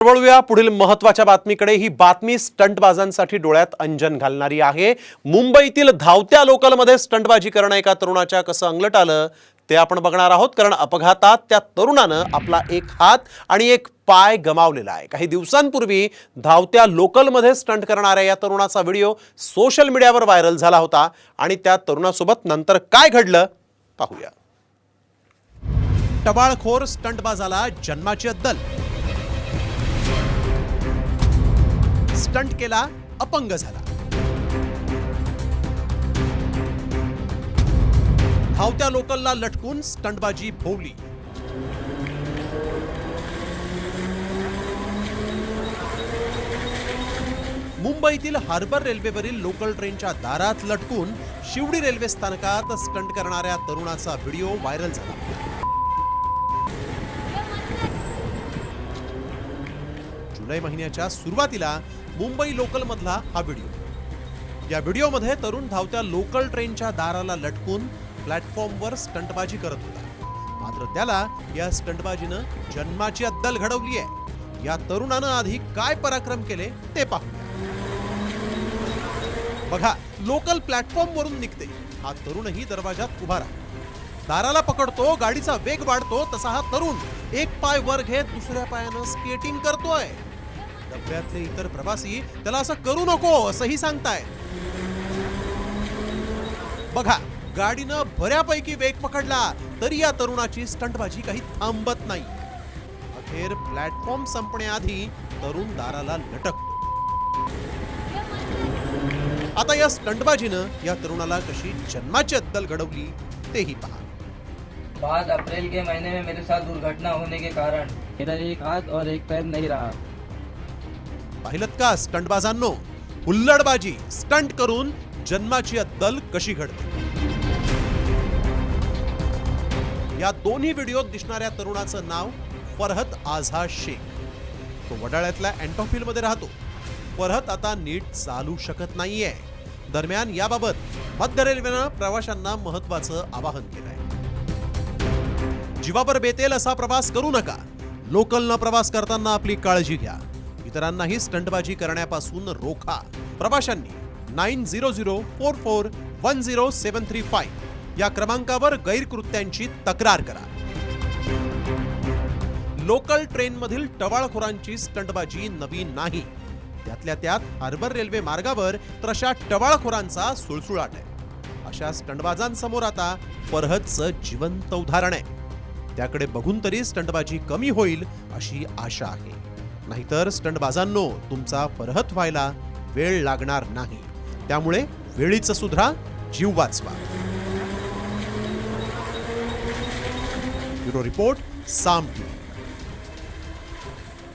वळूया पुढील महत्त्वाच्या बातमीकडे। ही बातमी स्टंटबाजांसाठी डोळ्यात अंजन घालणारी आहे। मुंबईतील धावत्या लोकलमध्ये स्टंटबाजी करणं एका तरुणाच्या कसं अंगलट आलं ते आपण बघणार आहोत, कारण अपघातात त्या तरुणानं आपला एक हात आणि एक पाय गमावलेला आहे। काही दिवसांपूर्वी धावत्या लोकलमध्ये स्टंट करणाऱ्या या तरुणाचा व्हिडिओ सोशल मीडियावर व्हायरल झाला होता आणि त्या तरुणासोबत नंतर काय घडलं पाहूया। टवाळखोर स्टंटबाजाला जन्माची अद्दल, स्टंट केला, अपंग झाला। धावत्या लोकलला लटकून स्टंटबाजी भोवली। मुंबईतील हार्बर रेल्वेवरील लोकल ट्रेनच्या दारात लटकून शिवडी रेल्वे स्थानकात स्टंट करणाऱ्या तरुणाचा व्हिडिओ व्हायरल झाला। जुलै महिन्याच्या सुरुवातीला मुंबई लोकल मधला हा व्हिडिओ। या व्हिडिओमध्ये तरुण धावत्या लोकल ट्रेनच्या दाराला लटकून प्लॅटफॉर्मवर स्टंटबाजी करत होता। मात्र त्याला या स्टंटबाजीनं जन्माची अद्दल घडवली आहे। या तरुणानं आधी काय पराक्रम केले ते पाहूया। बघा, लोकल प्लॅटफॉर्म वरून निघते, हा तरुणही दरवाजात उभा राहतो, दाराला पकडतो, गाडीचा वेग वाढतो, तसा हा तरुण एक पाय वर घेत दुसऱ्या पायानं स्केटिंग करतोय। डब्यातले इतर प्रवासी त्याला असं करू नको असंही सांगताय। बघा, गाडीनं बऱ्यापैकी वेग पकडला तरी या तरुणाची स्टंटबाजी काही थांबत नाही। अखेर प्लॅटफॉर्म संपण्याआधी तरुण दाराला लटकतो। आता या स्टंटबाजीनं या तरुणाला कशी जन्माची अद्दल घडवली तेही पहा। 5 अप्रैल के महीने में मेरे साथ दुर्घटना होने के कारण मेरा एक हाथ और एक पैर नहीं रहा। पाहिलत का स्टंटबाजांनो, हुल्लडबाजी स्टंट करून जन्माची अद्दल कशी घडते। या दोन्ही व्हिडिओत दिसणाऱ्या तरुणाचं नाव फरहत आझा शेख। तो वडाळ्यातल्या अँटॉफिल मध्ये राहतो। फरहत आता नीट चालू शकत नाहीये। दरम्यान याबाबत मध्य रेल्वेनं प्रवाशांना महत्त्वाचं आवाहन केलंय। जीवावर बेतेल असा प्रवास करू नका। लोकलनं प्रवास करताना आपली काळजी घ्या। इतरांनाही स्टंटबाजी करण्यापासून रोखा। प्रवाशांनी 9004410735 या क्रमांकावर गैरकृत्यांची तक्रार करा। लोकल ट्रेनमधील टवाळखोरांची स्टंटबाजी नवीन नाही। त्यातल्या त्यात हार्बर रेल्वे मार्गावर तशा टवाळखोरांचा सुळसुळाट आहे। अशा स्टंटबाजांसमोर आता फरहतचं जिवंत उदाहरण आहे। त्याकडे बघून तरी स्टंटबाजी कमी होईल अशी आशा आहे। नाहीतर स्टंटबाजांनो, तुमचा फरहत व्हायला वेळ लागणार नाही। त्यामुळे वेळीच सुधरा, जीव वाचवा। ब्युरो रिपोर्ट, साम टीव्ही।